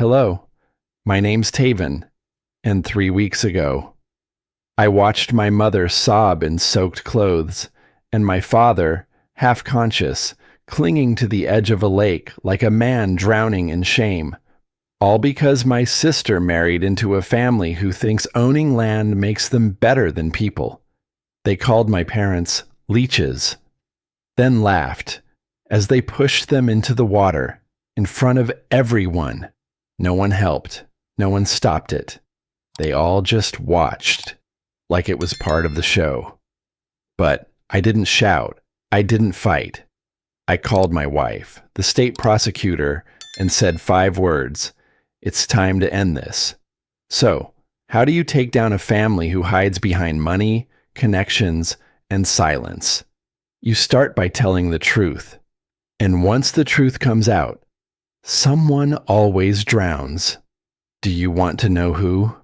Hello, my name's Taven, and 3 weeks ago, I watched my mother sob in soaked clothes, and my father, half conscious, clinging to the edge of a lake like a man drowning in shame, all because my sister married into a family who thinks owning land makes them better than people. They called my parents leeches, then laughed as they pushed them into the water in front of everyone. No one helped. No one stopped it. They all just watched, like it was part of the show. But I didn't shout. I didn't fight. I called my wife, the state prosecutor, and said 5 words. It's time to end this. So, how do you take down a family who hides behind money, connections, and silence? You start by telling the truth. And once the truth comes out, someone always drowns. Do you want to know who?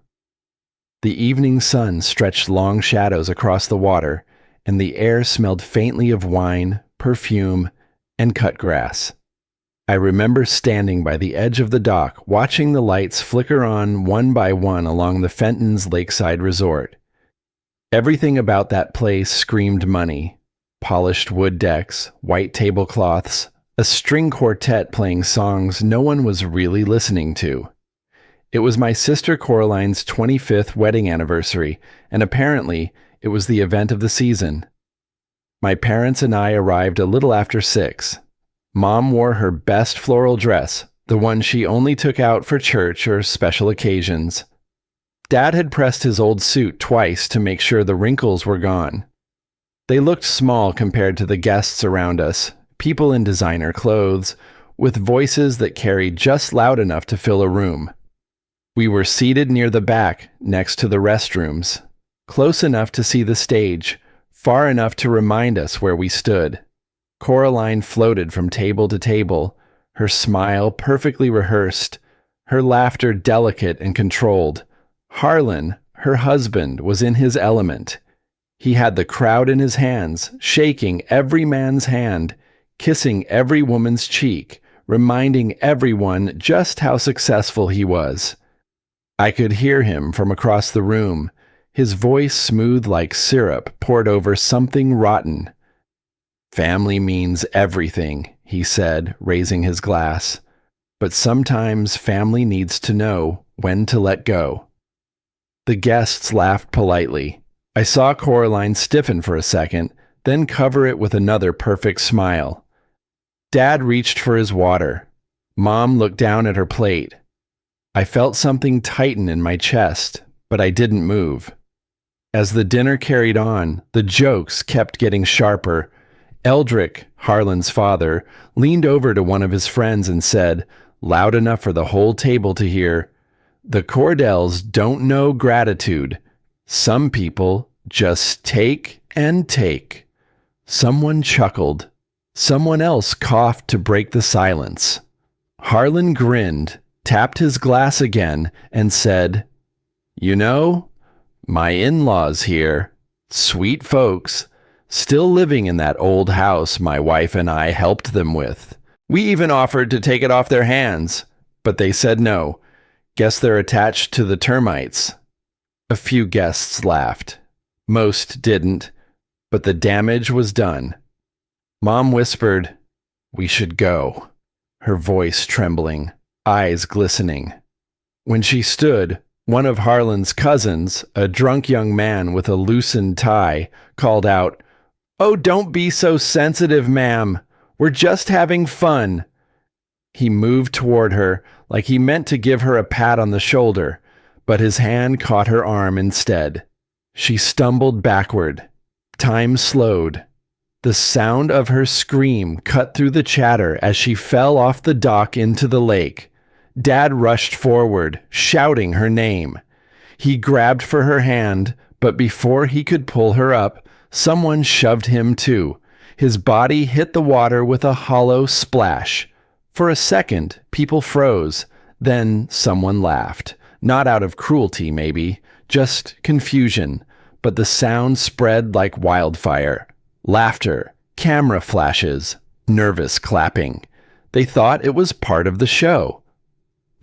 The evening sun stretched long shadows across the water, and the air smelled faintly of wine, perfume, and cut grass. I remember standing by the edge of the dock, watching the lights flicker on one by one along the Fenton's lakeside resort. Everything about that place screamed money. Polished wood decks, white tablecloths, a string quartet playing songs no one was really listening to. It was my sister Coraline's 25th wedding anniversary, and apparently it was the event of the season. My parents and I arrived a little after 6. Mom wore her best floral dress, the one she only took out for church or special occasions. Dad had pressed his old suit twice to make sure the wrinkles were gone. They looked small compared to the guests around us, people in designer clothes, with voices that carried just loud enough to fill a room. We were seated near the back, next to the restrooms, close enough to see the stage, far enough to remind us where we stood. Coraline floated from table to table, her smile perfectly rehearsed, her laughter delicate and controlled. Harlan, her husband, was in his element. He had the crowd in his hands, shaking every man's hand, kissing every woman's cheek, reminding everyone just how successful he was. I could hear him from across the room, his voice smooth like syrup poured over something rotten. Family means everything, he said, raising his glass. But sometimes family needs to know when to let go. The guests laughed politely. I saw Coraline stiffen for a second, then cover it with another perfect smile. Dad reached for his water. Mom looked down at her plate. I felt something tighten in my chest, but I didn't move. As the dinner carried on, the jokes kept getting sharper. Eldrick, Harlan's father, leaned over to one of his friends and said, loud enough for the whole table to hear, "The Cordells don't know gratitude. Some people just take and take." Someone chuckled. Someone else coughed to break the silence. Harlan grinned, tapped his glass again, and said, "You know, my in-laws here, sweet folks, still living in that old house my wife and I helped them with. We even offered to take it off their hands, but they said no. Guess they're attached to the termites." A few guests laughed. Most didn't, but the damage was done. Mom whispered, "We should go," her voice trembling, eyes glistening. When she stood, one of Harlan's cousins, a drunk young man with a loosened tie, called out, "Oh, don't be so sensitive, ma'am. We're just having fun." He moved toward her like he meant to give her a pat on the shoulder, but his hand caught her arm instead. She stumbled backward. Time slowed. The sound of her scream cut through the chatter as she fell off the dock into the lake. Dad rushed forward, shouting her name. He grabbed for her hand, but before he could pull her up, someone shoved him too. His body hit the water with a hollow splash. For a second, people froze. Then someone laughed. Not out of cruelty, maybe, just confusion. But the sound spread like wildfire. Laughter, camera flashes, nervous clapping. They thought it was part of the show.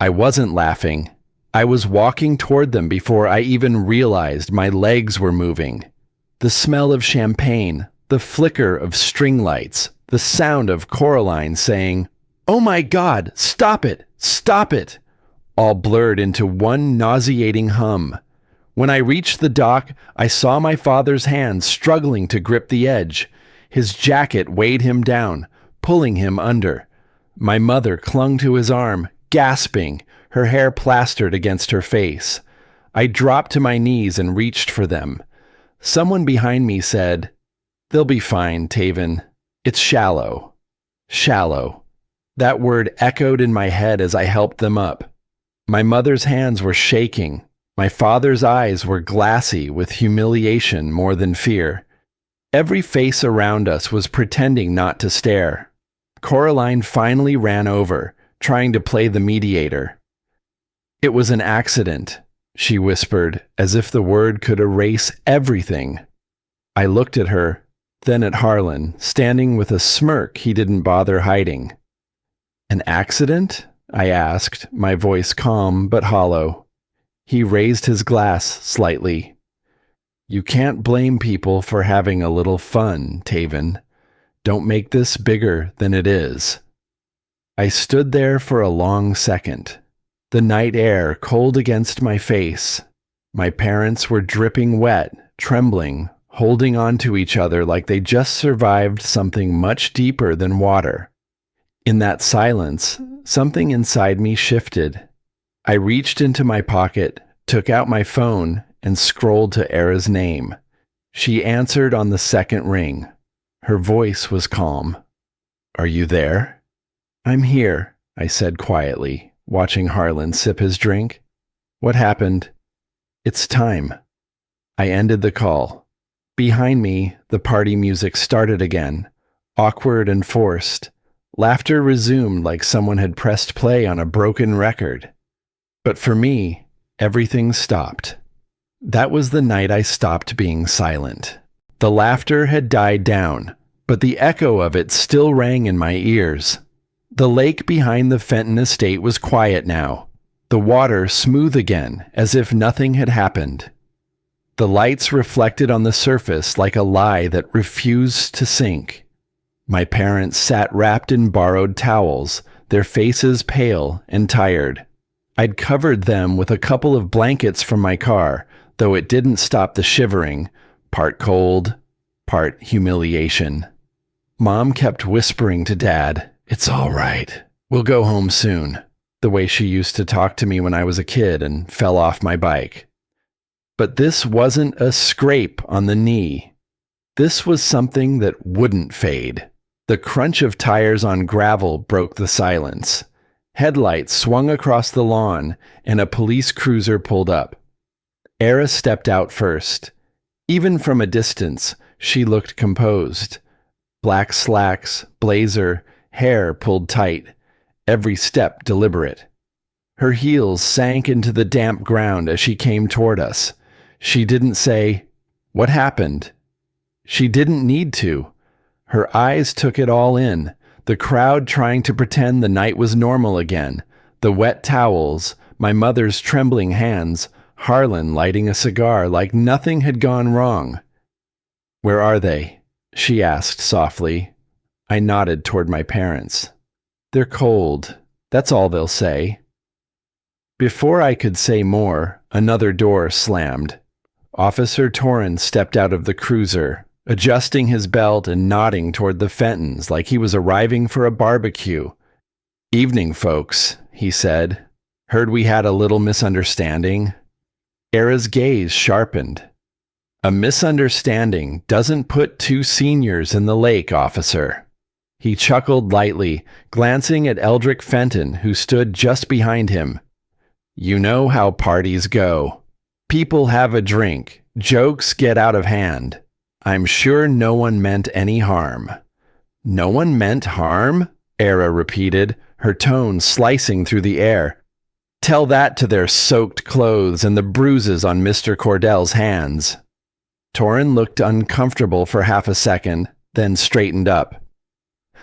I wasn't laughing. I was walking toward them before I even realized my legs were moving. The smell of champagne, the flicker of string lights, the sound of Coraline saying, "Oh my God, stop it, stop it," all blurred into one nauseating hum. When I reached the dock, I saw my father's hands struggling to grip the edge. His jacket weighed him down, pulling him under. My mother clung to his arm, gasping, her hair plastered against her face. I dropped to my knees and reached for them. Someone behind me said, "They'll be fine, Taven. It's shallow." Shallow. That word echoed in my head as I helped them up. My mother's hands were shaking. My father's eyes were glassy with humiliation more than fear. Every face around us was pretending not to stare. Coraline finally ran over, trying to play the mediator. "It was an accident," she whispered, as if the word could erase everything. I looked at her, then at Harlan, standing with a smirk he didn't bother hiding. "An accident?" I asked, my voice calm but hollow. He raised his glass slightly. "You can't blame people for having a little fun, Taven. Don't make this bigger than it is." I stood there for a long second, the night air cold against my face. My parents were dripping wet, trembling, holding on to each other like they just survived something much deeper than water. In that silence, something inside me shifted. I reached into my pocket, took out my phone, and scrolled to Era's name. She answered on the second ring. Her voice was calm. "Are you there?" "I'm here," I said quietly, watching Harlan sip his drink. "What happened?" "It's time." I ended the call. Behind me, the party music started again, awkward and forced. Laughter resumed like someone had pressed play on a broken record. But for me, everything stopped. That was the night I stopped being silent. The laughter had died down, but the echo of it still rang in my ears. The lake behind the Fenton estate was quiet now, the water smooth again, as if nothing had happened. The lights reflected on the surface like a lie that refused to sink. My parents sat wrapped in borrowed towels, their faces pale and tired. I'd covered them with a couple of blankets from my car, though it didn't stop the shivering, part cold, part humiliation. Mom kept whispering to Dad, "It's all right. We'll go home soon," the way she used to talk to me when I was a kid and fell off my bike. But this wasn't a scrape on the knee. This was something that wouldn't fade. The crunch of tires on gravel broke the silence. Headlights swung across the lawn, and a police cruiser pulled up. Era stepped out first. Even from a distance, she looked composed. Black slacks, blazer, hair pulled tight, every step deliberate. Her heels sank into the damp ground as she came toward us. She didn't say, "What happened?" She didn't need to. Her eyes took it all in. The crowd trying to pretend the night was normal again. The wet towels, my mother's trembling hands, Harlan lighting a cigar like nothing had gone wrong. "Where are they?" she asked softly. I nodded toward my parents. "They're cold. That's all they'll say." Before I could say more, another door slammed. Officer Torrin stepped out of the cruiser, adjusting his belt and nodding toward the Fentons like he was arriving for a barbecue. "Evening, folks," he said. "Heard we had a little misunderstanding." Era's gaze sharpened. "A misunderstanding doesn't put two seniors in the lake, officer." He chuckled lightly, glancing at Eldrick Fenton, who stood just behind him. "You know how parties go. People have a drink, jokes get out of hand. I'm sure no one meant any harm." "No one meant harm?" Era repeated, her tone slicing through the air. "Tell that to their soaked clothes and the bruises on Mr. Cordell's hands." Torrin looked uncomfortable for half a second, then straightened up.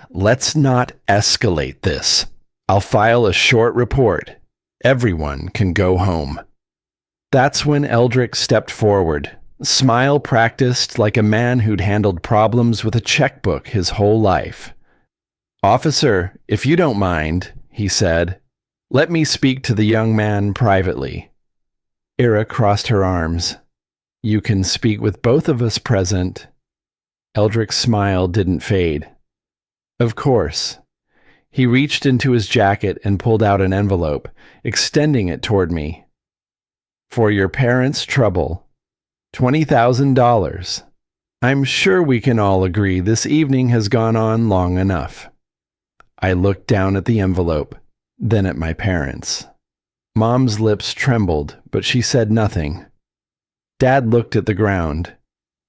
"Let's not escalate this. I'll file a short report. Everyone can go home. That's when Eldrick stepped forward, smile practiced like a man who'd handled problems with a checkbook his whole life. "Officer, if you don't mind," he said, "let me speak to the young man privately." Ira crossed her arms. "You can speak with both of us present." Eldrick's smile didn't fade. "Of course." He reached into his jacket and pulled out an envelope, extending it toward me. "For your parents' trouble. $20,000. I'm sure we can all agree this evening has gone on long enough." I looked down at the envelope, then at my parents. Mom's lips trembled, but she said nothing. Dad looked at the ground.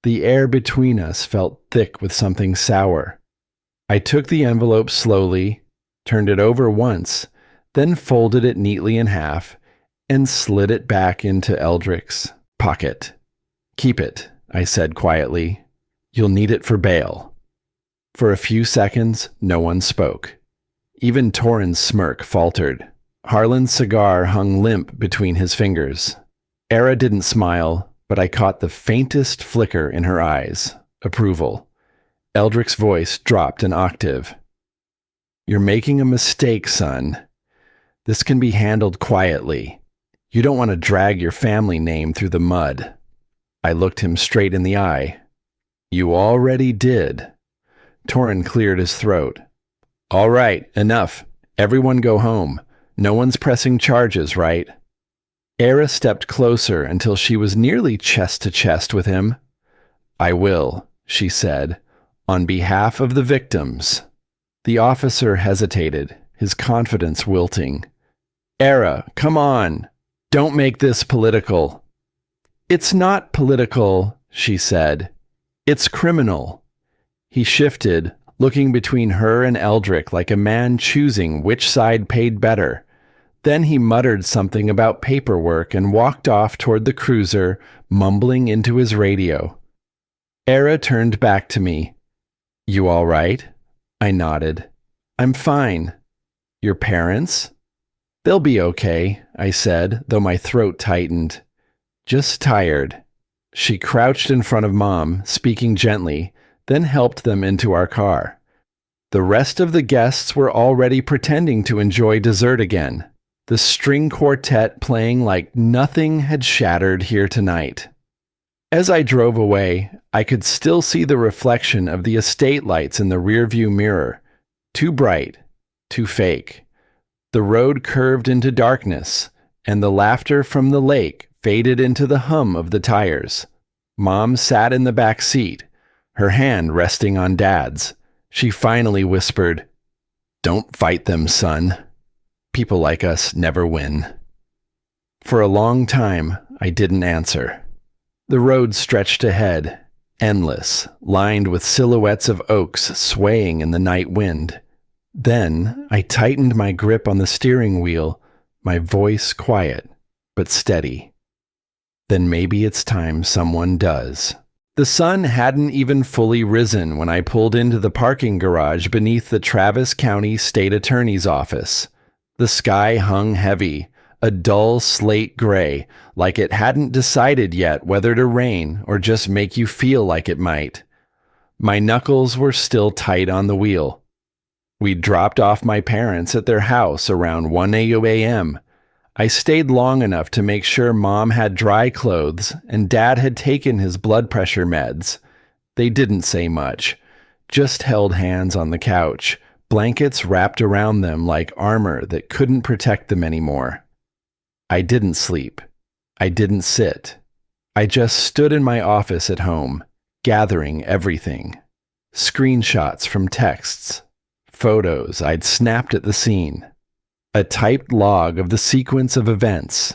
The air between us felt thick with something sour. I took the envelope slowly, turned it over once, then folded it neatly in half, and slid it back into Eldrick's pocket. "Keep it," I said quietly. "You'll need it for bail." For a few seconds, no one spoke. Even Torrin's smirk faltered. Harlan's cigar hung limp between his fingers. Era didn't smile, but I caught the faintest flicker in her eyes. Approval. Eldrick's voice dropped an octave. "You're making a mistake, son. This can be handled quietly. You don't want to drag your family name through the mud." I looked him straight in the eye. "You already did." Torrin cleared his throat. "All right, enough. Everyone go home. No one's pressing charges, right?" Era stepped closer until she was nearly chest to chest with him. "I will," she said, "on behalf of the victims." The officer hesitated, his confidence wilting. "Era, come on. Don't make this political." "It's not political," she said. "It's criminal." He shifted, looking between her and Eldrick like a man choosing which side paid better. Then he muttered something about paperwork and walked off toward the cruiser, mumbling into his radio. Era turned back to me. "You all right?" I nodded. "I'm fine." "Your parents?" "They'll be okay," I said, though my throat tightened. "Just tired." She crouched in front of Mom, speaking gently, then helped them into our car. The rest of the guests were already pretending to enjoy dessert again, the string quartet playing like nothing had shattered here tonight. As I drove away, I could still see the reflection of the estate lights in the rearview mirror. Too bright, too fake. The road curved into darkness, and the laughter from the lake faded into the hum of the tires. Mom sat in the back seat, her hand resting on Dad's. She finally whispered, "Don't fight them, son. People like us never win." For a long time, I didn't answer. The road stretched ahead, endless, lined with silhouettes of oaks swaying in the night wind. Then I tightened my grip on the steering wheel, my voice quiet, but steady. Then maybe it's time someone does. The sun hadn't even fully risen when I pulled into the parking garage beneath the Travis County State Attorney's office. The sky hung heavy, a dull slate gray, like it hadn't decided yet whether to rain or just make you feel like it might. My knuckles were still tight on the wheel. We'd dropped off my parents at their house around 1 a.m. I stayed long enough to make sure Mom had dry clothes and Dad had taken his blood pressure meds. They didn't say much, just held hands on the couch, blankets wrapped around them like armor that couldn't protect them anymore. I didn't sleep. I didn't sit. I just stood in my office at home, gathering everything. Screenshots from texts, photos I'd snapped at the scene. A typed log of the sequence of events.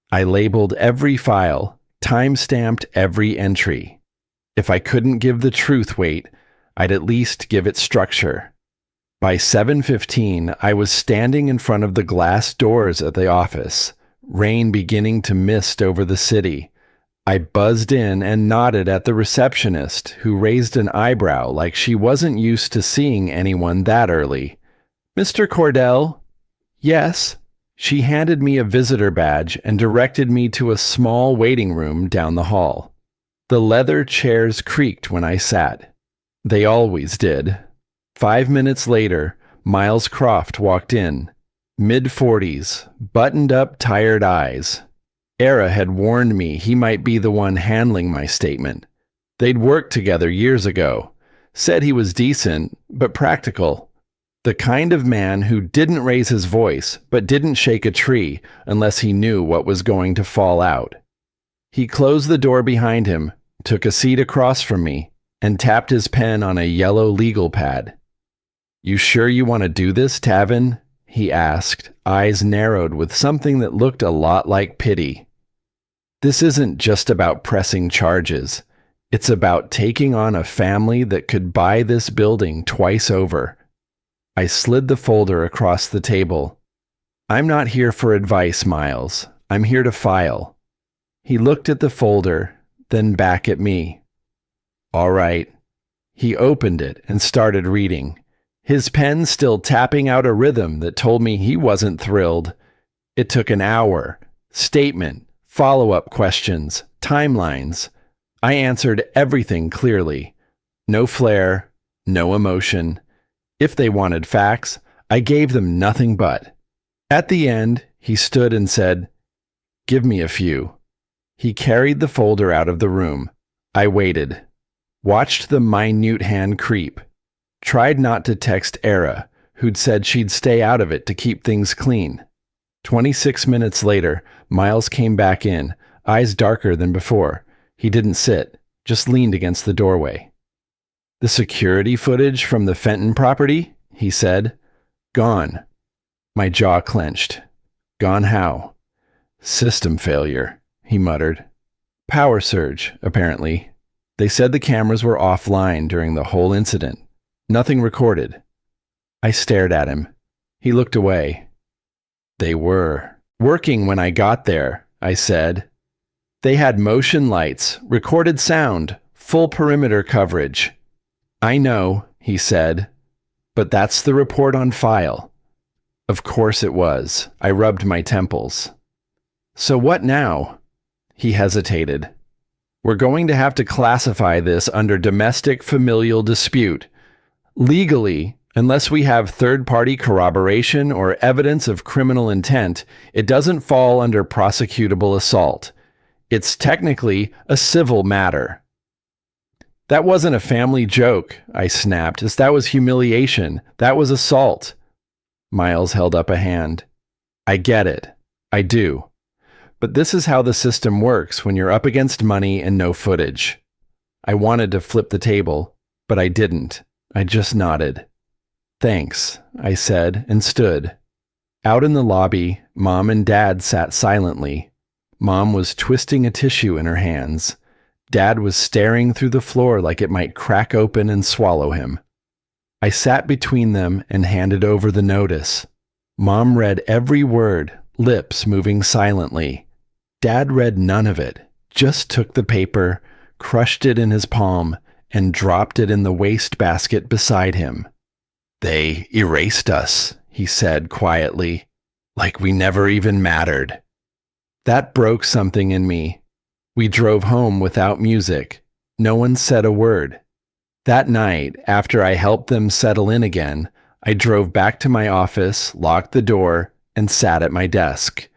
I labeled every file, time-stamped every entry. If I couldn't give the truth weight, I'd at least give it structure. By 7:15, I was standing in front of the glass doors at the office, rain beginning to mist over the city. I buzzed in and nodded at the receptionist, who raised an eyebrow like she wasn't used to seeing anyone that early. "Mr. Cordell?" "Yes." She handed me a visitor badge and directed me to a small waiting room down the hall. The leather chairs creaked when I sat. They always did. 5 minutes later, Miles Croft walked in, mid-40s, buttoned-up, tired eyes. Era had warned me he might be the one handling my statement. They'd worked together years ago. Said he was decent, but practical. The kind of man who didn't raise his voice, but didn't shake a tree unless he knew what was going to fall out. He closed the door behind him, took a seat across from me, and tapped his pen on a yellow legal pad. "You sure you want to do this, Tavin?" he asked, eyes narrowed with something that looked a lot like pity. "This isn't just about pressing charges. It's about taking on a family that could buy this building twice over." I slid the folder across the table. "I'm not here for advice, Miles. I'm here to file." He looked at the folder, then back at me. "All right." He opened it and started reading, his pen still tapping out a rhythm that told me he wasn't thrilled. It took an hour. Statement, follow-up questions, timelines. I answered everything clearly. No flair, no emotion. If they wanted facts, I gave them nothing but. At the end, he stood and said, "Give me a few." He carried the folder out of the room. I waited. Watched the minute hand creep. Tried not to text Era, who'd said she'd stay out of it to keep things clean. 26 minutes later, Miles came back in, eyes darker than before. He didn't sit, just leaned against the doorway. "The security footage from the Fenton property?" he said. "Gone." My jaw clenched. "Gone how?" "System failure," he muttered. "Power surge, apparently. They said the cameras were offline during the whole incident. Nothing recorded." I stared at him. He looked away. "They were working when I got there," I said. "They had motion lights, recorded sound, full perimeter coverage." "I know," he said, "but that's the report on file." Of course it was. I rubbed my temples. "So what now?" He hesitated. "We're going to have to classify this under domestic familial dispute. Legally, unless we have third-party corroboration or evidence of criminal intent, it doesn't fall under prosecutable assault. It's technically a civil matter." "That wasn't a family joke," I snapped. "That was humiliation. That was assault." Miles held up a hand. "I get it. I do. But this is how the system works when you're up against money and no footage." I wanted to flip the table, but I didn't. I just nodded. "Thanks," I said, and stood. Out in the lobby, Mom and Dad sat silently. Mom was twisting a tissue in her hands. Dad was staring through the floor like it might crack open and swallow him. I sat between them and handed over the notice. Mom read every word, lips moving silently. Dad read none of it, just took the paper, crushed it in his palm, and dropped it in the wastebasket beside him. "They erased us," he said quietly, "like we never even mattered." That broke something in me. We drove home without music. No one said a word. That night, after I helped them settle in again, I drove back to my office, locked the door, and sat at my desk.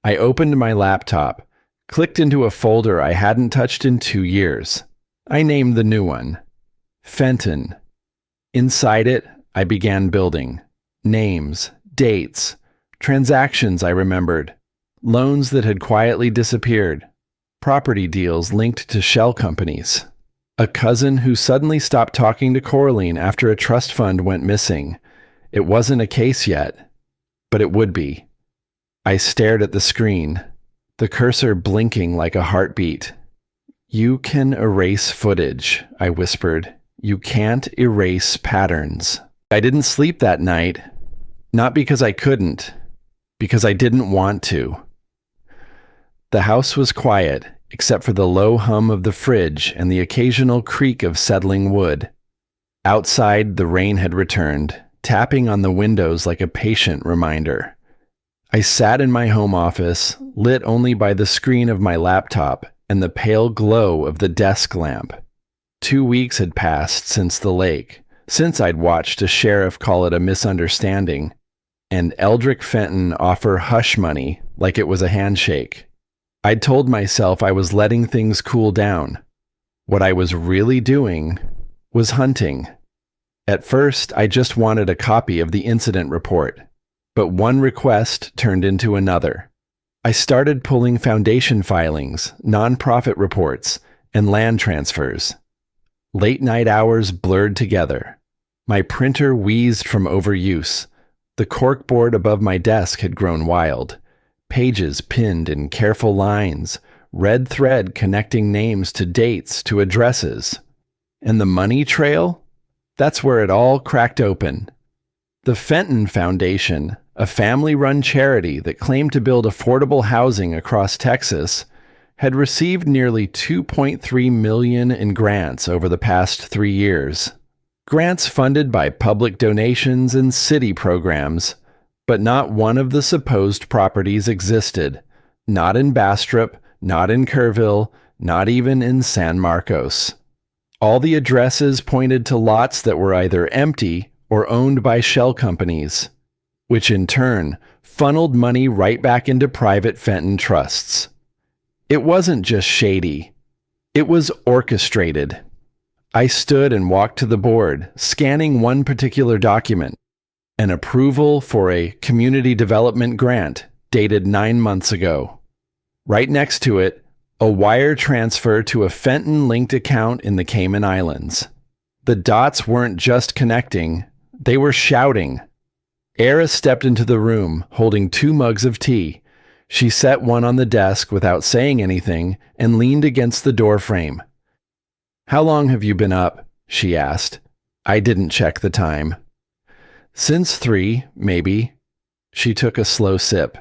I opened my laptop, clicked into a folder I hadn't touched in 2 years. I named the new one Fenton. Inside it, I began building. Names, dates, transactions I remembered, loans that had quietly disappeared, property deals linked to shell companies, a cousin who suddenly stopped talking to Coraline after a trust fund went missing. It wasn't a case yet, but it would be. I stared at the screen, the cursor blinking like a heartbeat. "You can erase footage," I whispered. "You can't erase patterns." I didn't sleep that night, not because I couldn't, because I didn't want to. The house was quiet, except for the low hum of the fridge and the occasional creak of settling wood. Outside, the rain had returned, tapping on the windows like a patient reminder. I sat in my home office, lit only by the screen of my laptop and the pale glow of the desk lamp. 2 weeks had passed since the lake, since I'd watched a sheriff call it a misunderstanding, and Eldrick Fenton offer hush money like it was a handshake. I'd told myself I was letting things cool down. What I was really doing was hunting. At first, I just wanted a copy of the incident report, but one request turned into another. I started pulling foundation filings, nonprofit reports, and land transfers. Late night hours blurred together. My printer wheezed from overuse. The corkboard above my desk had grown wild. Pages pinned in careful lines, red thread connecting names to dates to addresses. And the money trail? That's where it all cracked open. The Fenton Foundation, a family-run charity that claimed to build affordable housing across Texas, had received nearly $2.3 million in grants over the past 3 years. Grants funded by public donations and city programs, but not one of the supposed properties existed. Not in Bastrop, not in Kerrville, not even in San Marcos. All the addresses pointed to lots that were either empty or owned by shell companies, which in turn funneled money right back into private Fenton trusts. It wasn't just shady. It was orchestrated. I stood and walked to the board, scanning one particular document, an approval for a community development grant dated 9 months ago. Right next to it, a wire transfer to a Fenton-linked account in the Cayman Islands. The dots weren't just connecting, they were shouting. Era stepped into the room, holding 2 mugs of tea. She set one on the desk without saying anything and leaned against the door frame. "How long have you been up?" she asked. I didn't check the time. "Since 3, maybe." She took a slow sip.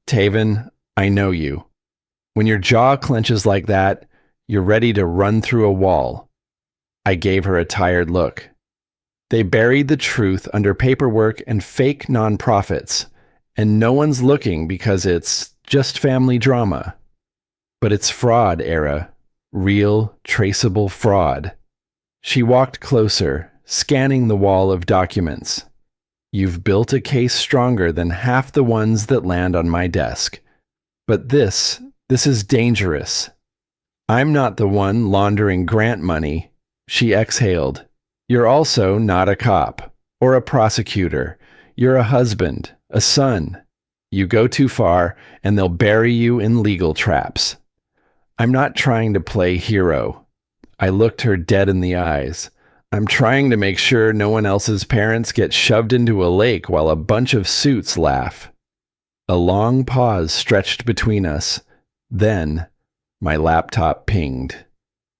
"Taven, I know you. When your jaw clenches like that, you're ready to run through a wall." I gave her a tired look. They buried the truth under paperwork and fake nonprofits, and no one's looking because it's just family drama. But it's fraud, Era. Real, traceable fraud. She walked closer, scanning the wall of documents. "You've built a case stronger than half the ones that land on my desk. But this is dangerous. I'm not the one laundering grant money." She exhaled. "You're also not a cop or a prosecutor. You're a husband, a son. You go too far, and they'll bury you in legal traps." "I'm not trying to play hero." I looked her dead in the eyes. "I'm trying to make sure no one else's parents get shoved into a lake while a bunch of suits laugh." A long pause stretched between us. Then, my laptop pinged.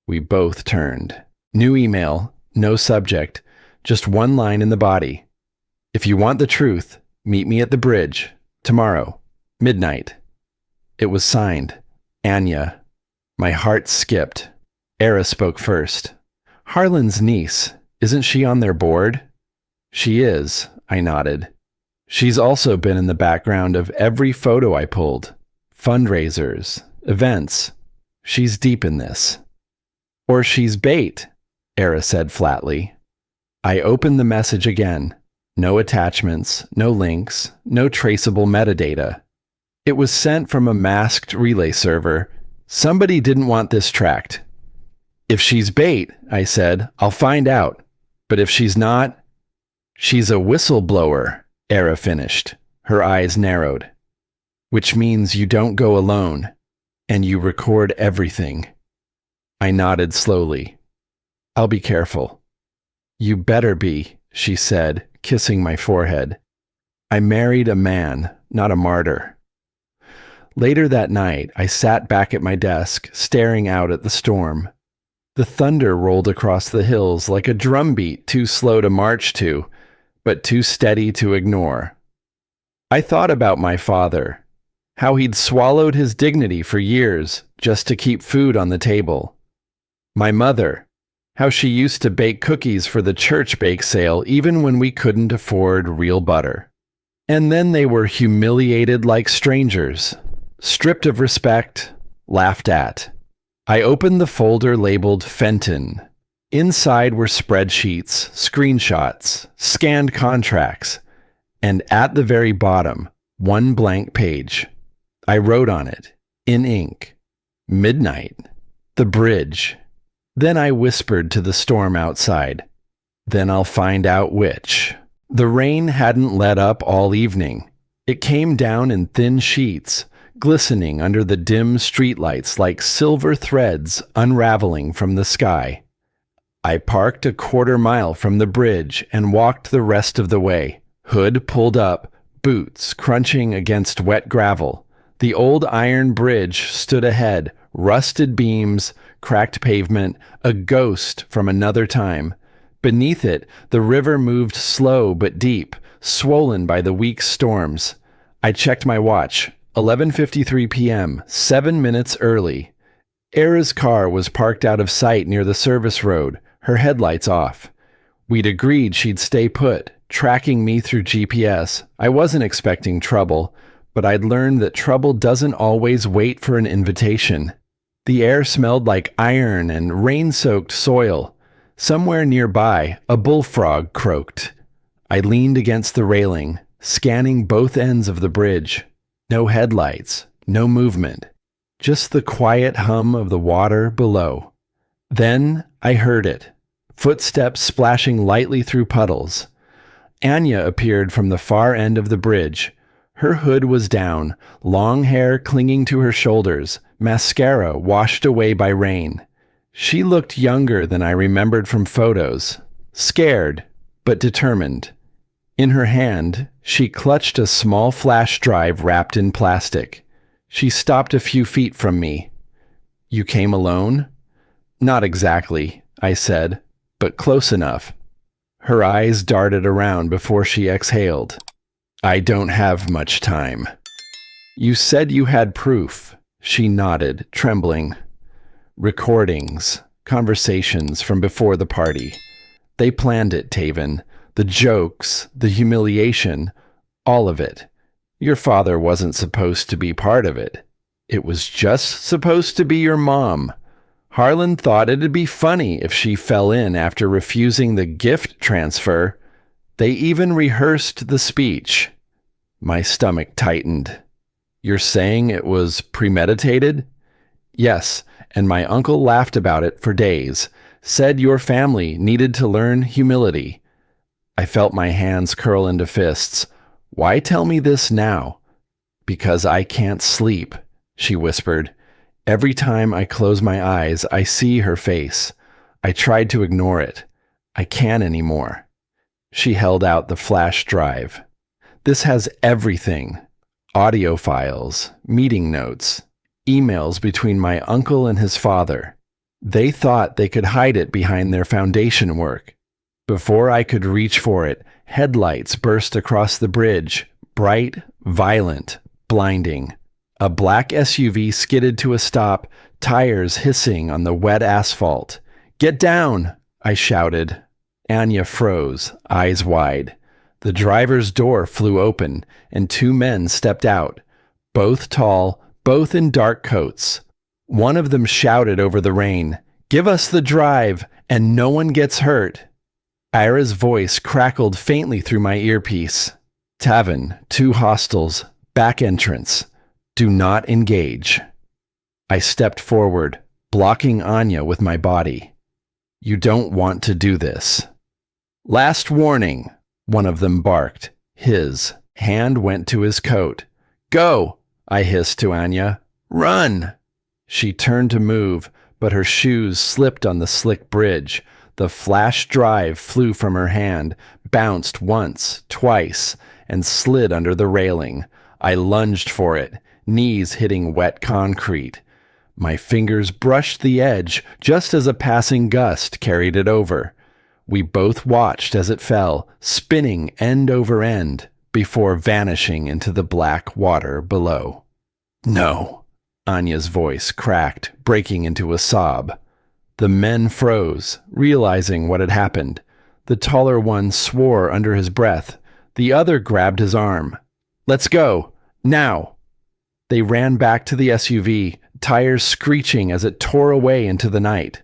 We both turned. New email, no subject, just one line in the body. "If you want the truth, meet me at the bridge, tomorrow, midnight." It was signed, Anya. My heart skipped. Era spoke first. "Harlan's niece, isn't she on their board?" "She is," I nodded. "She's also been in the background of every photo I pulled. Fundraisers, events. She's deep in this." "Or she's bait," Era said flatly. I opened the message again. No attachments, no links, no traceable metadata. It was sent from a masked relay server. Somebody didn't want this tracked. "If she's bait," I said, "I'll find out. But if she's not..." "She's a whistleblower," Era finished. Her eyes narrowed. "Which means you don't go alone, and you record everything." I nodded slowly. "I'll be careful." "You better be," she said, kissing my forehead. "I married a man, not a martyr." Later that night, I sat back at my desk, staring out at the storm. The thunder rolled across the hills like a drumbeat too slow to march to, but too steady to ignore. I thought about my father, how he'd swallowed his dignity for years just to keep food on the table. My mother, how she used to bake cookies for the church bake sale even when we couldn't afford real butter. And then they were humiliated like strangers, stripped of respect, laughed at. I opened the folder labeled Fenton. Inside were spreadsheets, screenshots, scanned contracts, and at the very bottom, one blank page. I wrote on it, in ink, midnight, the bridge. Then I whispered to the storm outside. Then I'll find out which. The rain hadn't let up all evening. It came down in thin sheets, glistening under the dim streetlights like silver threads unraveling from the sky. I parked a quarter-mile from the bridge and walked the rest of the way, hood pulled up, boots crunching against wet gravel. The old iron bridge stood ahead, rusted beams, cracked pavement, a ghost from another time. Beneath it, the river moved slow but deep, swollen by the weak storms. I checked my watch. 11:53 p.m., 7 minutes early. Era's car was parked out of sight near the service road, her headlights off. We'd agreed she'd stay put, tracking me through GPS. I wasn't expecting trouble, but I'd learned that trouble doesn't always wait for an invitation. The air smelled like iron and rain-soaked soil. Somewhere nearby, a bullfrog croaked. I leaned against the railing, scanning both ends of the bridge. No headlights, no movement, just the quiet hum of the water below. Then I heard it, footsteps splashing lightly through puddles. Anya appeared from the far end of the bridge. Her hood was down, long hair clinging to her shoulders, mascara washed away by rain. She looked younger than I remembered from photos, scared but determined. In her hand, she clutched a small flash drive wrapped in plastic. She stopped a few feet from me. "You came alone?" "Not exactly," I said, "but close enough." Her eyes darted around before she exhaled. "I don't have much time." "You said you had proof." She nodded, trembling. "Recordings, conversations from before the party. They planned it, Taven. The jokes, the humiliation, all of it. Your father wasn't supposed to be part of it. It was just supposed to be your mom. Harlan thought it'd be funny if she fell in after refusing the gift transfer. They even rehearsed the speech." My stomach tightened. "You're saying it was premeditated?" "Yes, and my uncle laughed about it for days. Said your family needed to learn humility." I felt my hands curl into fists. "Why tell me this now?" "Because I can't sleep," she whispered. "Every time I close my eyes, I see her face. I tried to ignore it. I can't anymore." She held out the flash drive. "This has everything. Audio files, meeting notes, emails between my uncle and his father. They thought they could hide it behind their foundation work. Before I could reach for it, headlights burst across the bridge, bright, violent, blinding. A black SUV skidded to a stop, tires hissing on the wet asphalt. "Get down!" I shouted. Anya froze, eyes wide. The driver's door flew open, and two men stepped out, both tall, both in dark coats. One of them shouted over the rain, "Give us the drive, and no one gets hurt." Ira's voice crackled faintly through my earpiece. "Taven, 2 hostels, back entrance. Do not engage." I stepped forward, blocking Anya with my body. "You don't want to do this." "Last warning," one of them barked. His hand went to his coat. "Go," I hissed to Anya. "Run!" She turned to move, but her shoes slipped on the slick bridge. The flash drive flew from her hand, bounced once, twice, and slid under the railing. I lunged for it, knees hitting wet concrete. My fingers brushed the edge just as a passing gust carried it over. We both watched as it fell, spinning end over end, before vanishing into the black water below. "No," Anya's voice cracked, breaking into a sob. The men froze, realizing what had happened. The taller one swore under his breath. The other grabbed his arm. "Let's go! Now!" They ran back to the SUV, tires screeching as it tore away into the night.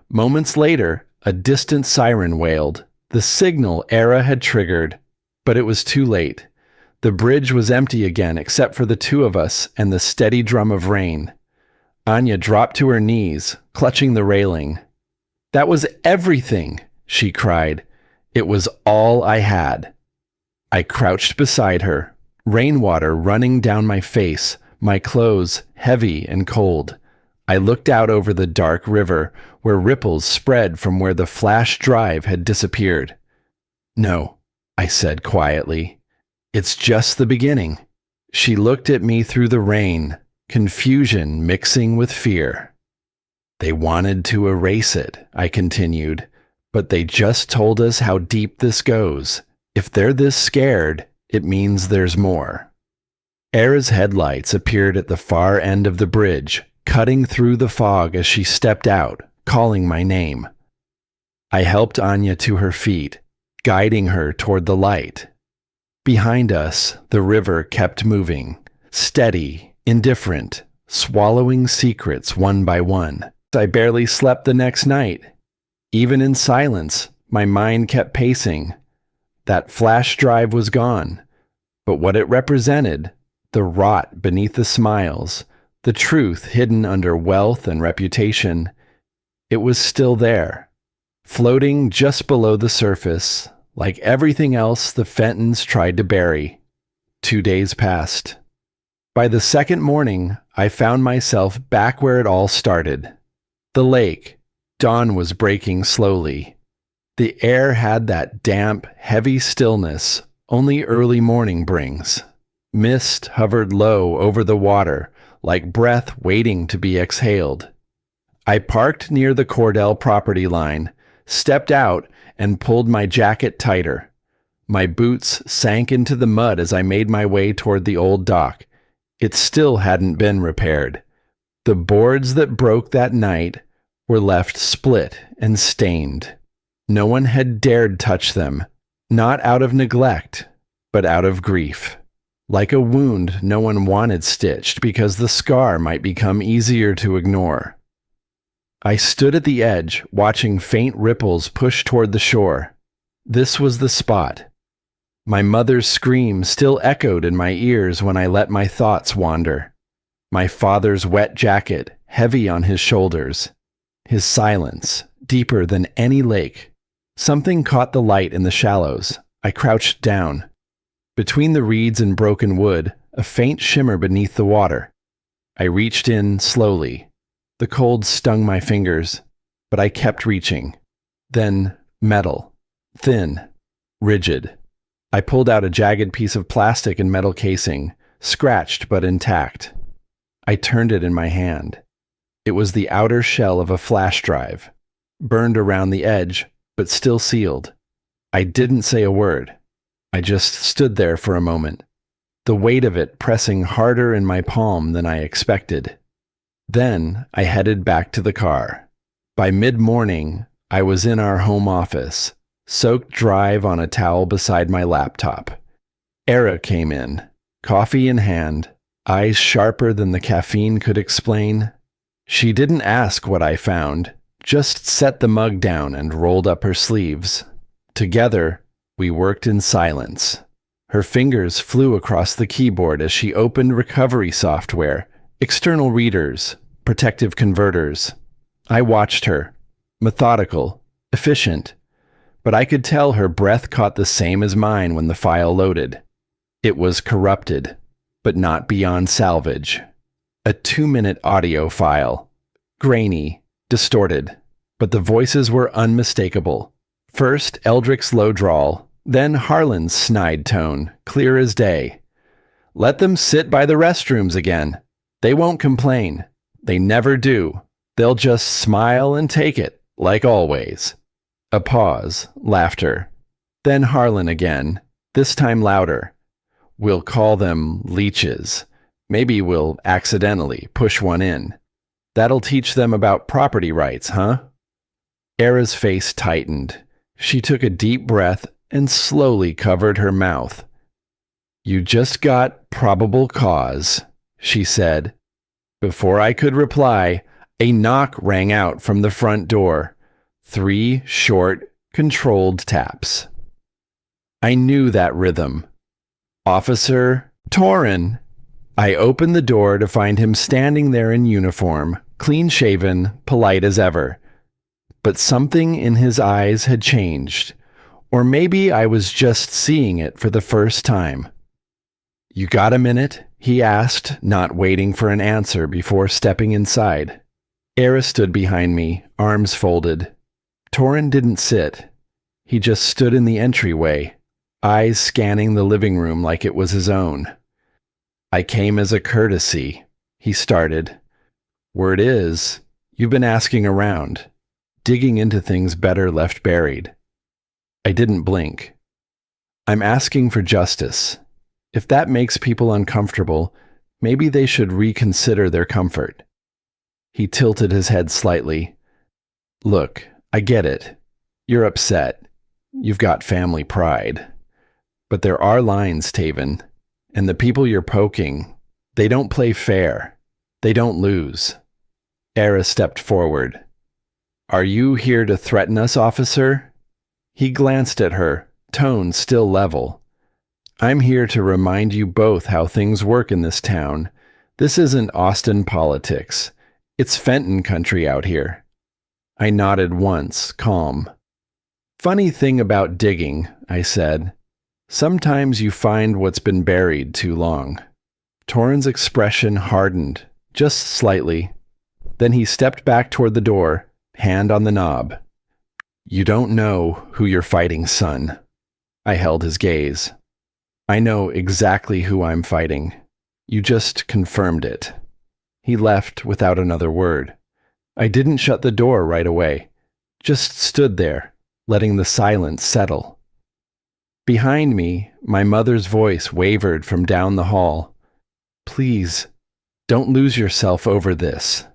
Moments later, a distant siren wailed. The signal Era had triggered, but it was too late. The bridge was empty again except for the two of us and the steady drum of rain. Anya dropped to her knees, clutching the railing. "That was everything," she cried. "It was all I had." I crouched beside her, rainwater running down my face, my clothes heavy and cold. I looked out over the dark river, where ripples spread from where the flash drive had disappeared. "No," I said quietly. "It's just the beginning." She looked at me through the rain, confusion mixing with fear. "They wanted to erase it," I continued, "but they just told us how deep this goes. If they're this scared, it means there's more." Era's headlights appeared at the far end of the bridge, cutting through the fog as she stepped out, calling my name. I helped Anya to her feet, guiding her toward the light. Behind us, the river kept moving, steady, indifferent, swallowing secrets one by one. I barely slept the next night. Even in silence, my mind kept pacing. That flash drive was gone, but what it represented, the rot beneath the smiles, the truth hidden under wealth and reputation, it was still there, floating just below the surface, like everything else the Fentons tried to bury. 2 days passed. By the second morning, I found myself back where it all started. The lake. Dawn was breaking slowly. The air had that damp, heavy stillness only early morning brings. Mist hovered low over the water, like breath waiting to be exhaled. I parked near the Cordell property line, stepped out, and pulled my jacket tighter. My boots sank into the mud as I made my way toward the old dock. It still hadn't been repaired. The boards that broke that night were left split and stained. No one had dared touch them, not out of neglect, but out of grief. Like a wound no one wanted stitched because the scar might become easier to ignore. I stood at the edge, watching faint ripples push toward the shore. This was the spot. My mother's scream still echoed in my ears when I let my thoughts wander. My father's wet jacket, heavy on his shoulders. His silence, deeper than any lake. Something caught the light in the shallows. I crouched down. Between the reeds and broken wood, a faint shimmer beneath the water. I reached in slowly. The cold stung my fingers, but I kept reaching. Then metal. Thin. Rigid. I pulled out a jagged piece of plastic and metal casing, scratched but intact. I turned it in my hand. It was the outer shell of a flash drive, burned around the edge, but still sealed. I didn't say a word. I just stood there for a moment, the weight of it pressing harder in my palm than I expected. Then I headed back to the car. By mid-morning, I was in our home office, soaked dry on a towel beside my laptop. Era came in, coffee in hand, eyes sharper than the caffeine could explain. She didn't ask what I found, just set the mug down and rolled up her sleeves. Together, we worked in silence. Her fingers flew across the keyboard as she opened recovery software, external readers, protective converters. I watched her, methodical, efficient, but I could tell her breath caught the same as mine when the file loaded. It was corrupted, but not beyond salvage. A 2-minute audio file. Grainy, distorted, but the voices were unmistakable. First Eldrick's low drawl, then Harlan's snide tone, clear as day. "Let them sit by the restrooms again. They won't complain. They never do. They'll just smile and take it, like always." A pause, laughter. Then Harlan again, this time louder. "We'll call them leeches. Maybe we'll accidentally push one in. That'll teach them about property rights, huh?" Era's face tightened. She took a deep breath and slowly covered her mouth. "You just got probable cause," she said. Before I could reply, a knock rang out from the front door. 3 short, controlled taps. I knew that rhythm. "Officer Torin." I opened the door to find him standing there in uniform, clean-shaven, polite as ever. But something in his eyes had changed. Or maybe I was just seeing it for the first time. "You got a minute?" he asked, not waiting for an answer before stepping inside. Era stood behind me, arms folded. Torin didn't sit. He just stood in the entryway, eyes scanning the living room like it was his own. "I came as a courtesy," he started. "Word is, you've been asking around, digging into things better left buried." I didn't blink. "I'm asking for justice. If that makes people uncomfortable, maybe they should reconsider their comfort." He tilted his head slightly. "Look, I get it. You're upset. You've got family pride. But there are lines, Taven. And the people you're poking, they don't play fair. They don't lose." Era stepped forward. "Are you here to threaten us, officer?" He glanced at her, tone still level. "I'm here to remind you both how things work in this town. This isn't Austin politics. It's Fenton country out here." I nodded once, calm. "Funny thing about digging," I said. "Sometimes you find what's been buried too long." Torin's expression hardened, just slightly. Then he stepped back toward the door, hand on the knob. "You don't know who you're fighting, son." I held his gaze. "I know exactly who I'm fighting. You just confirmed it." He left without another word. I didn't shut the door right away, just stood there, letting the silence settle. Behind me, my mother's voice wavered from down the hall. "Please, don't lose yourself over this."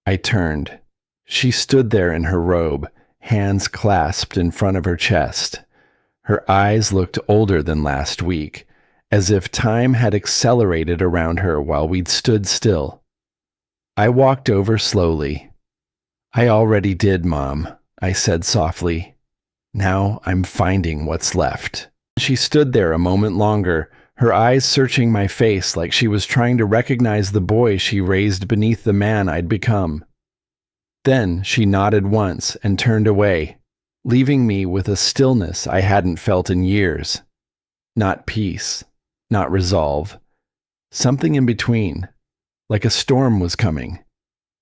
I turned. She stood there in her robe, hands clasped in front of her chest. Her eyes looked older than last week, as if time had accelerated around her while we'd stood still. I walked over slowly. "I already did, Mom," I said softly. "Now I'm finding what's left." She stood there a moment longer, her eyes searching my face like she was trying to recognize the boy she raised beneath the man I'd become. Then she nodded once and turned away, leaving me with a stillness I hadn't felt in years. Not peace, not resolve. Something in between, like a storm was coming,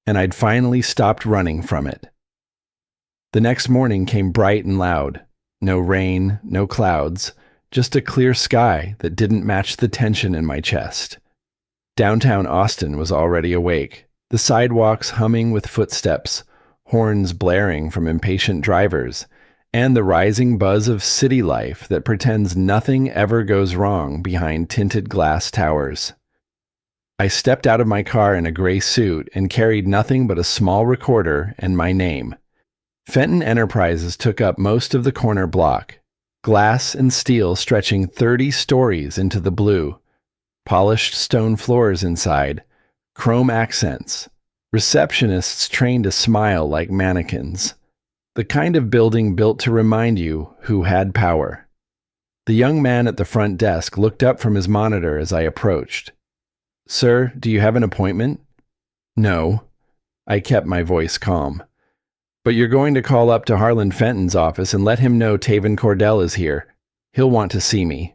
and I'd finally stopped running from it. The next morning came bright and loud. No rain, no clouds, just a clear sky that didn't match the tension in my chest. Downtown Austin was already awake, the sidewalks humming with footsteps, horns blaring from impatient drivers, and the rising buzz of city life that pretends nothing ever goes wrong behind tinted glass towers. I stepped out of my car in a gray suit and carried nothing but a small recorder and my name. Fenton Enterprises took up most of the corner block, glass and steel stretching 30 stories into the blue, polished stone floors inside, chrome accents, receptionists trained to smile like mannequins. The kind of building built to remind you who had power. The young man at the front desk looked up from his monitor as I approached. "Sir, do you have an appointment?" "No." I kept my voice calm. "But you're going to call up to Harlan Fenton's office and let him know Taven Cordell is here. He'll want to see me."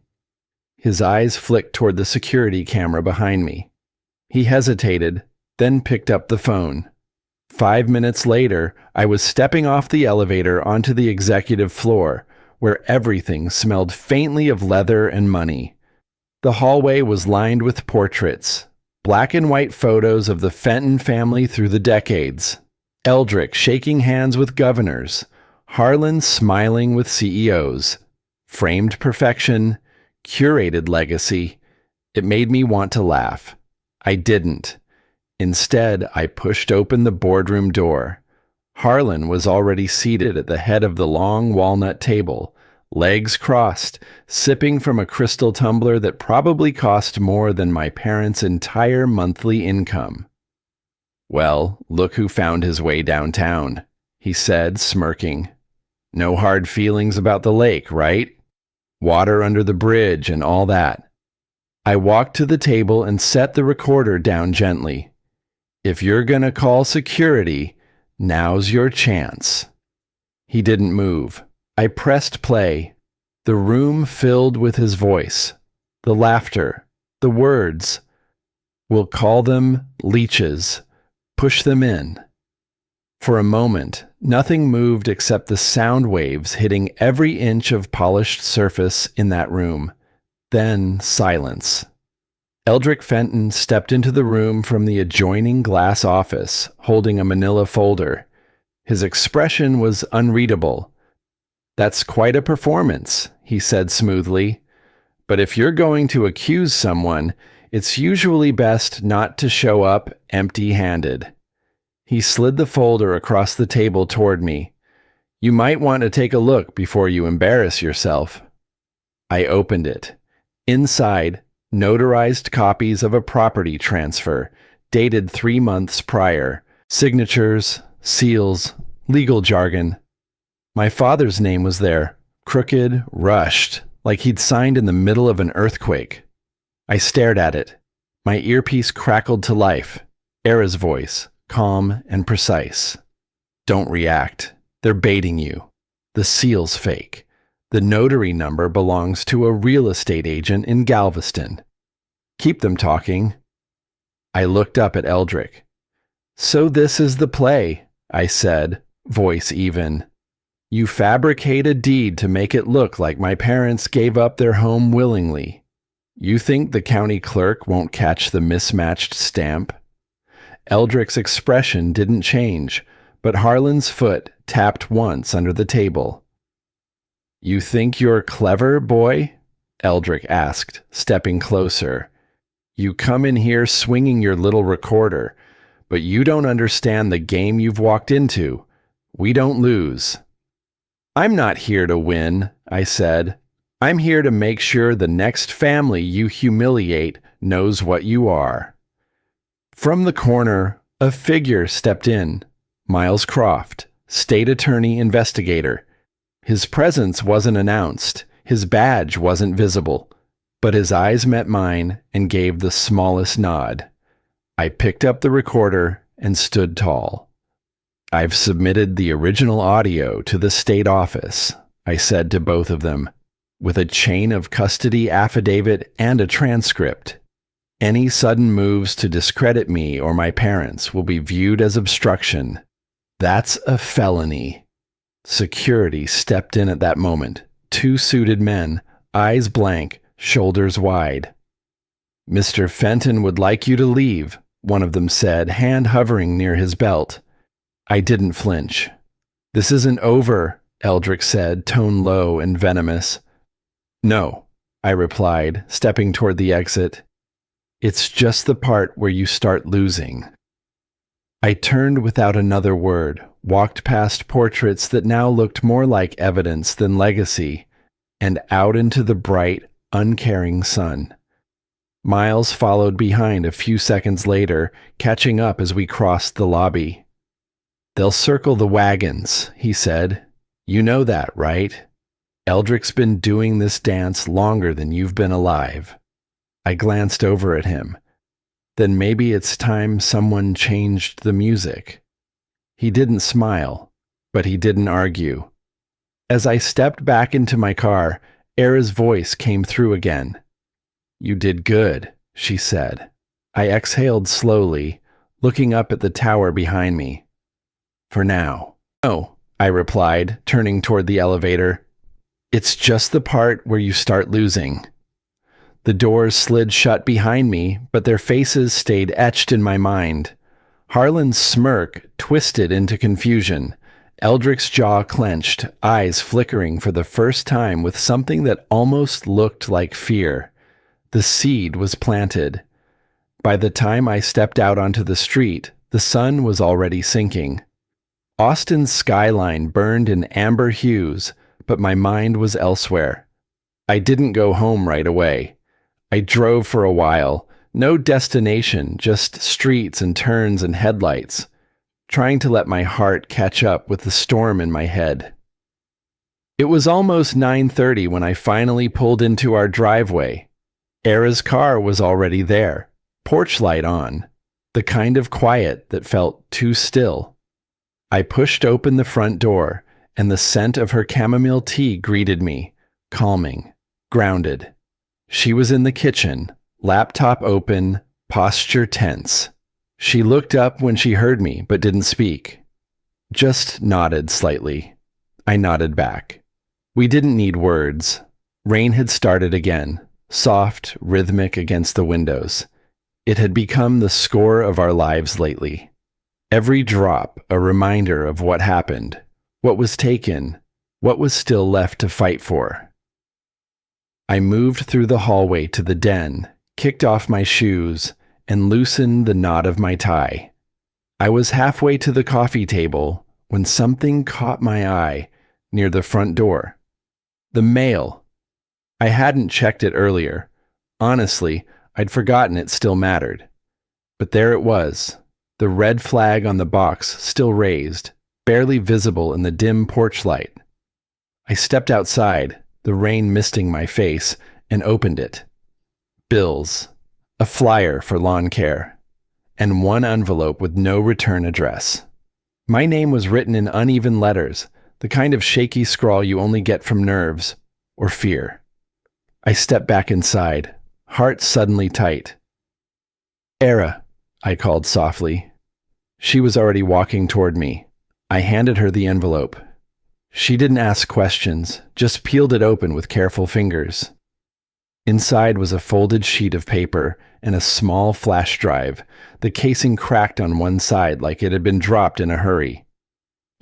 His eyes flicked toward the security camera behind me. He hesitated, then picked up the phone. 5 minutes later, I was stepping off the elevator onto the executive floor, where everything smelled faintly of leather and money. The hallway was lined with portraits, black and white photos of the Fenton family through the decades. Eldrick shaking hands with governors, Harlan smiling with CEOs. Framed perfection, curated legacy. It made me want to laugh. I didn't. Instead, I pushed open the boardroom door. Harlan was already seated at the head of the long walnut table, legs crossed, sipping from a crystal tumbler that probably cost more than my parents' entire monthly income. "Well, look who found his way downtown," he said, smirking. "No hard feelings about the lake, right? Water under the bridge and all that." I walked to the table and set the recorder down gently. "If you're gonna call security, now's your chance." He didn't move. I pressed play. The room filled with his voice, the laughter, the words. "We'll call them leeches. Push them in." For a moment, nothing moved except the sound waves hitting every inch of polished surface in that room. Then silence. Eldrick Fenton stepped into the room from the adjoining glass office, holding a manila folder. His expression was unreadable. "That's quite a performance," he said smoothly. "But if you're going to accuse someone, it's usually best not to show up empty-handed." He slid the folder across the table toward me. "You might want to take a look before you embarrass yourself." I opened it. Inside, notarized copies of a property transfer, dated 3 months prior, signatures, seals, legal jargon. My father's name was there, crooked, rushed, like he'd signed in the middle of an earthquake. I stared at it. My earpiece crackled to life. Era's voice, calm and precise. "Don't react. They're baiting you. The seal's fake. The notary number belongs to a real estate agent in Galveston. Keep them talking." I looked up at Eldrick. "So this is the play," I said, voice even. "You fabricate a deed to make it look like my parents gave up their home willingly. You think the county clerk won't catch the mismatched stamp?" Eldrick's expression didn't change, but Harlan's foot tapped once under the table. "You think you're clever, boy?" Eldrick asked, stepping closer. "You come in here swinging your little recorder, but you don't understand the game you've walked into. We don't lose." "I'm not here to win," I said. "I'm here to make sure the next family you humiliate knows what you are." From the corner, a figure stepped in. Miles Croft, state attorney investigator. His presence wasn't announced. His badge wasn't visible. But his eyes met mine and gave the smallest nod. I picked up the recorder and stood tall. "I've submitted the original audio to the state office," I said to both of them, "with a chain of custody affidavit and a transcript. Any sudden moves to discredit me or my parents will be viewed as obstruction. That's a felony." Security stepped in at that moment. 2 suited men, eyes blank, shoulders wide. "Mr. Fenton would like you to leave," one of them said, hand hovering near his belt. I didn't flinch. "This isn't over," Eldrick said, tone low and venomous. "No," I replied, stepping toward the exit. "It's just the part where you start losing." I turned without another word, walked past portraits that now looked more like evidence than legacy, and out into the bright, uncaring sun. Miles followed behind a few seconds later, catching up as we crossed the lobby. "They'll circle the wagons," he said. "You know that, right? Eldrick's been doing this dance longer than you've been alive." I glanced over at him. "Then maybe it's time someone changed the music." He didn't smile, but he didn't argue. As I stepped back into my car, Era's voice came through again. "You did good," she said. I exhaled slowly, looking up at the tower behind me. "For now." "No," I replied, turning toward the elevator. "It's just the part where you start losing." The doors slid shut behind me, but their faces stayed etched in my mind. Harlan's smirk twisted into confusion. Eldrick's jaw clenched, eyes flickering for the first time with something that almost looked like fear. The seed was planted. By the time I stepped out onto the street, the sun was already sinking. Austin's skyline burned in amber hues, but my mind was elsewhere. I didn't go home right away. I drove for a while, no destination, just streets and turns and headlights, trying to let my heart catch up with the storm in my head. It was almost 9:30 when I finally pulled into our driveway. Era's car was already there, porch light on, the kind of quiet that felt too still. I pushed open the front door, and the scent of her chamomile tea greeted me, calming, grounded. She was in the kitchen, laptop open, posture tense. She looked up when she heard me, but didn't speak. Just nodded slightly. I nodded back. We didn't need words. Rain had started again, soft, rhythmic against the windows. It had become the score of our lives lately. Every drop a reminder of what happened, what was taken, what was still left to fight for. I moved through the hallway to the den, kicked off my shoes, and loosened the knot of my tie. I was halfway to the coffee table when something caught my eye near the front door. The mail. I hadn't checked it earlier. Honestly, I'd forgotten it still mattered. But there it was, the red flag on the box still raised, barely visible in the dim porch light. I stepped outside, the rain misting my face, and opened it. Bills, a flyer for lawn care, and one envelope with no return address. My name was written in uneven letters, the kind of shaky scrawl you only get from nerves or fear. I stepped back inside, heart suddenly tight. "Era," I called softly. She was already walking toward me. I handed her the envelope. She didn't ask questions, just peeled it open with careful fingers. Inside was a folded sheet of paper and a small flash drive, the casing cracked on one side like it had been dropped in a hurry.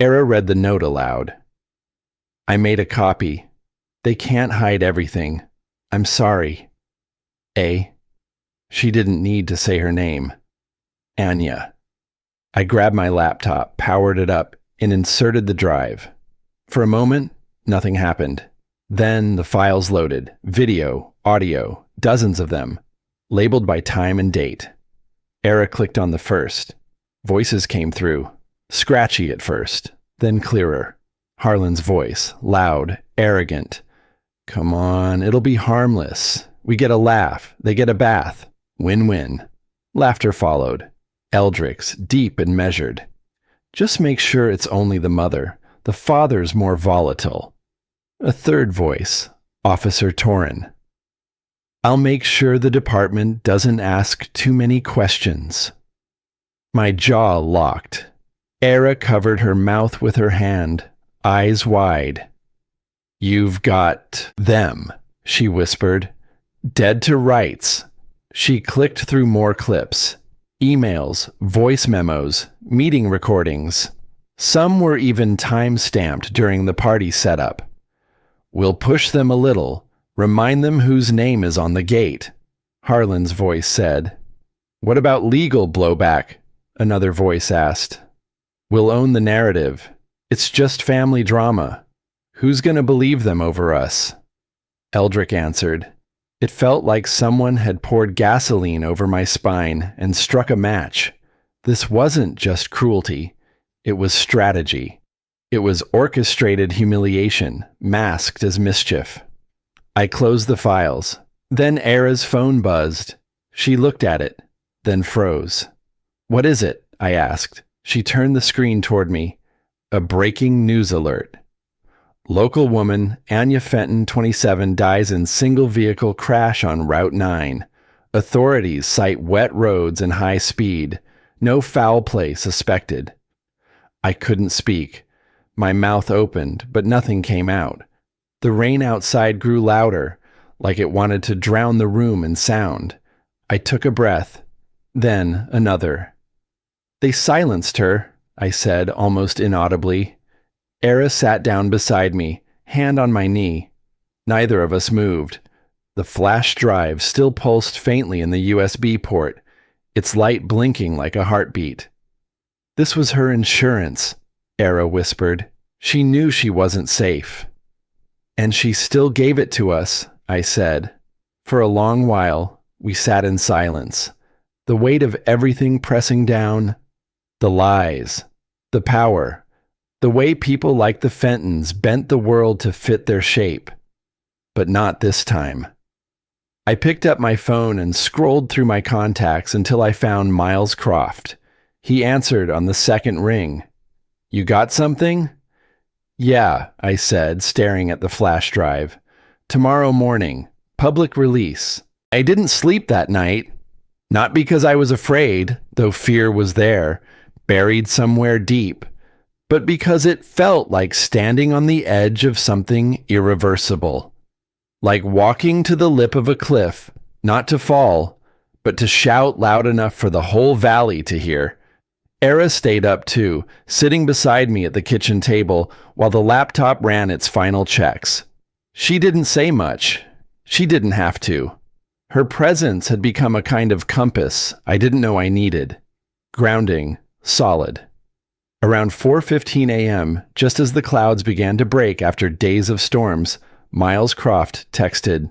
Era read the note aloud. "I made a copy. They can't hide everything. I'm sorry. A." She didn't need to say her name. Anya. I grabbed my laptop, powered it up, and inserted the drive. For a moment, nothing happened. Then the files loaded. Video, audio, dozens of them, labeled by time and date. Era clicked on the first. Voices came through. Scratchy at first, then clearer. Harlan's voice, loud, arrogant. "Come on, it'll be harmless. We get a laugh, they get a bath. Win-win." Laughter followed. Eldrick's, deep and measured. "Just make sure it's only the mother. The father's more volatile." A third voice, Officer Torin. "I'll make sure the department doesn't ask too many questions." My jaw locked. Era covered her mouth with her hand, eyes wide. "You've got them," she whispered. "Dead to rights." She clicked through more clips. Emails, voice memos, meeting recordings. Some were even time-stamped during the party setup. "We'll push them a little, remind them whose name is on the gate," Harlan's voice said. "What about legal blowback?" another voice asked. "We'll own the narrative. It's just family drama. Who's gonna believe them over us?" Eldrick answered. It felt like someone had poured gasoline over my spine and struck a match. This wasn't just cruelty. It was strategy. It was orchestrated humiliation, masked as mischief. I closed the files. Then Era's phone buzzed. She looked at it, then froze. "What is it?" I asked. She turned the screen toward me. A breaking news alert. "Local woman, Anya Fenton, 27, dies in single vehicle crash on Route 9. Authorities cite wet roads and high speed. No foul play suspected." I couldn't speak. My mouth opened, but nothing came out. The rain outside grew louder, like it wanted to drown the room in sound. I took a breath, then another. "They silenced her," I said, almost inaudibly. Era sat down beside me, hand on my knee. Neither of us moved. The flash drive still pulsed faintly in the USB port, its light blinking like a heartbeat. "This was her insurance," Era whispered. "She knew she wasn't safe." And she still gave it to us, I said. For a long while, we sat in silence, the weight of everything pressing down, the lies, the power, the way people like the Fentons bent the world to fit their shape. But not this time. I picked up my phone and scrolled through my contacts until I found Miles Croft. He answered on the second ring. "You got something?" "Yeah," I said, staring at the flash drive. "Tomorrow morning. Public release." I didn't sleep that night. Not because I was afraid, though fear was there, buried somewhere deep, but because it felt like standing on the edge of something irreversible. Like walking to the lip of a cliff, not to fall, but to shout loud enough for the whole valley to hear. Era stayed up too, sitting beside me at the kitchen table while the laptop ran its final checks. She didn't say much. She didn't have to. Her presence had become a kind of compass I didn't know I needed. Grounding, solid. Around 4:15 a.m., just as the clouds began to break after days of storms, Miles Croft texted,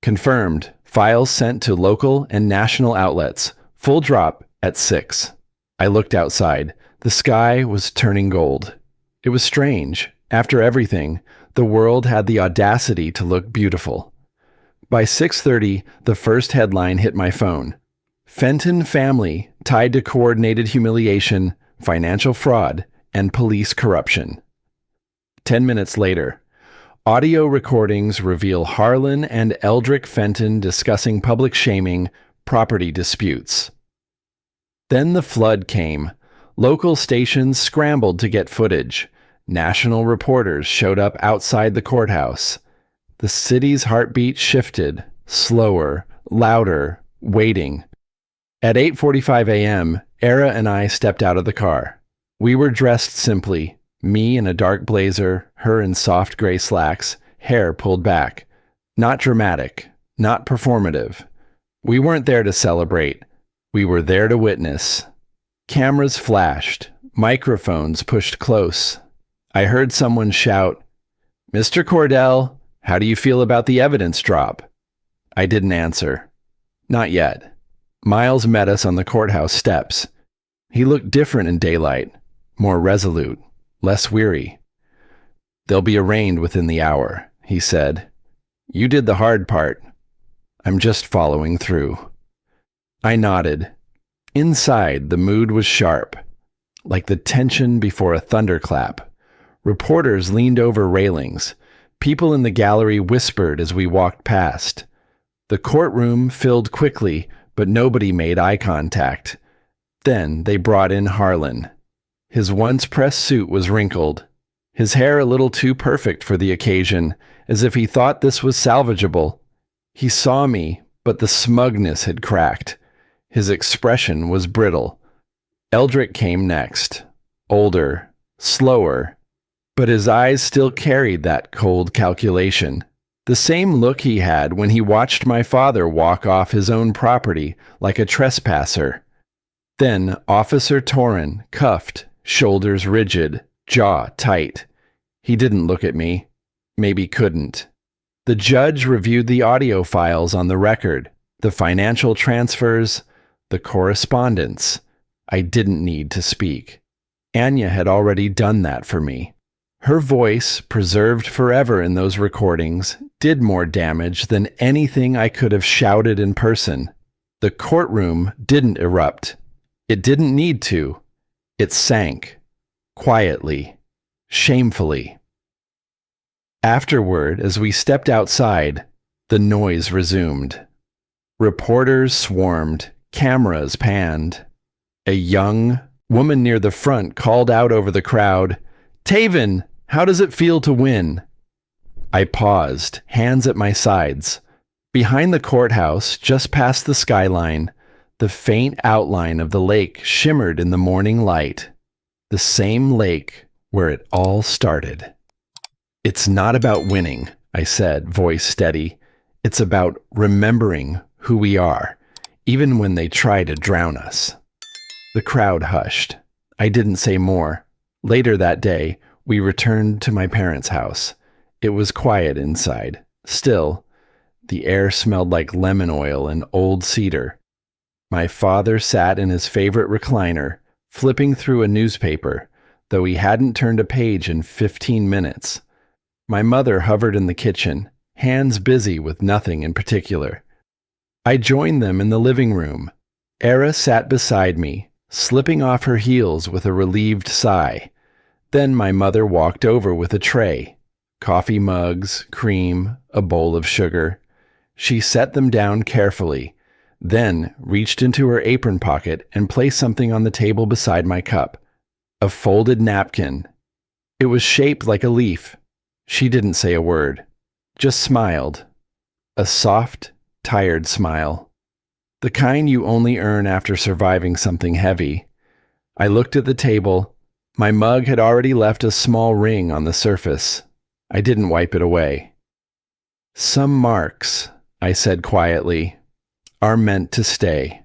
"Confirmed. Files sent to local and national outlets. Full drop at 6. I looked outside. The sky was turning gold. It was strange. After everything, the world had the audacity to look beautiful. By 6:30, the first headline hit my phone. Fenton family tied to coordinated humiliation, financial fraud, and police corruption. 10 minutes later, audio recordings reveal Harlan and Eldrick Fenton discussing public shaming, property disputes. Then the flood came. Local stations scrambled to get footage. National reporters showed up outside the courthouse. The city's heartbeat shifted, slower, louder, waiting. At 8:45 a.m., Era and I stepped out of the car. We were dressed simply, me in a dark blazer, her in soft gray slacks, hair pulled back. Not dramatic, not performative. We weren't there to celebrate. We were there to witness. Cameras flashed, microphones pushed close. I heard someone shout, "Mr. Cordell, how do you feel about the evidence drop?" I didn't answer. Not yet. Miles met us on the courthouse steps. He looked different in daylight, more resolute, less weary. "They'll be arraigned within the hour," he said. "You did the hard part. I'm just following through." I nodded. Inside, the mood was sharp, like the tension before a thunderclap. Reporters leaned over railings. People in the gallery whispered as we walked past. The courtroom filled quickly, but nobody made eye contact. Then they brought in Harlan. His once-pressed suit was wrinkled, his hair a little too perfect for the occasion, as if he thought this was salvageable. He saw me, but the smugness had cracked. His expression was brittle. Eldrick came next, older, slower, but his eyes still carried that cold calculation. The same look he had when he watched my father walk off his own property like a trespasser. Then Officer Torrin, cuffed, shoulders rigid, jaw tight. He didn't look at me. Maybe couldn't. The judge reviewed the audio files on the record, the financial transfers, the correspondence. I didn't need to speak. Anya had already done that for me. Her voice, preserved forever in those recordings, did more damage than anything I could have shouted in person. The courtroom didn't erupt. It didn't need to. It sank. Quietly. Shamefully. Afterward, as we stepped outside, the noise resumed. Reporters swarmed. Cameras panned. A young woman near the front called out over the crowd, "Taven, how does it feel to win?" I paused, hands at my sides. Behind the courthouse, just past the skyline, the faint outline of the lake shimmered in the morning light. The same lake where it all started. "It's not about winning," I said, voice steady. "It's about remembering who we are, even when they try to drown us." The crowd hushed. I didn't say more. Later that day, we returned to my parents' house. It was quiet inside. Still, the air smelled like lemon oil and old cedar. My father sat in his favorite recliner, flipping through a newspaper, though he hadn't turned a page in 15 minutes. My mother hovered in the kitchen, hands busy with nothing in particular. I joined them in the living room. Era sat beside me, slipping off her heels with a relieved sigh. Then my mother walked over with a tray. Coffee mugs, cream, a bowl of sugar. She set them down carefully, then reached into her apron pocket and placed something on the table beside my cup. A folded napkin. It was shaped like a leaf. She didn't say a word, just smiled. A soft, tired smile. The kind you only earn after surviving something heavy. I looked at the table. My mug had already left a small ring on the surface. I didn't wipe it away. Some marks, I said quietly, are meant to stay.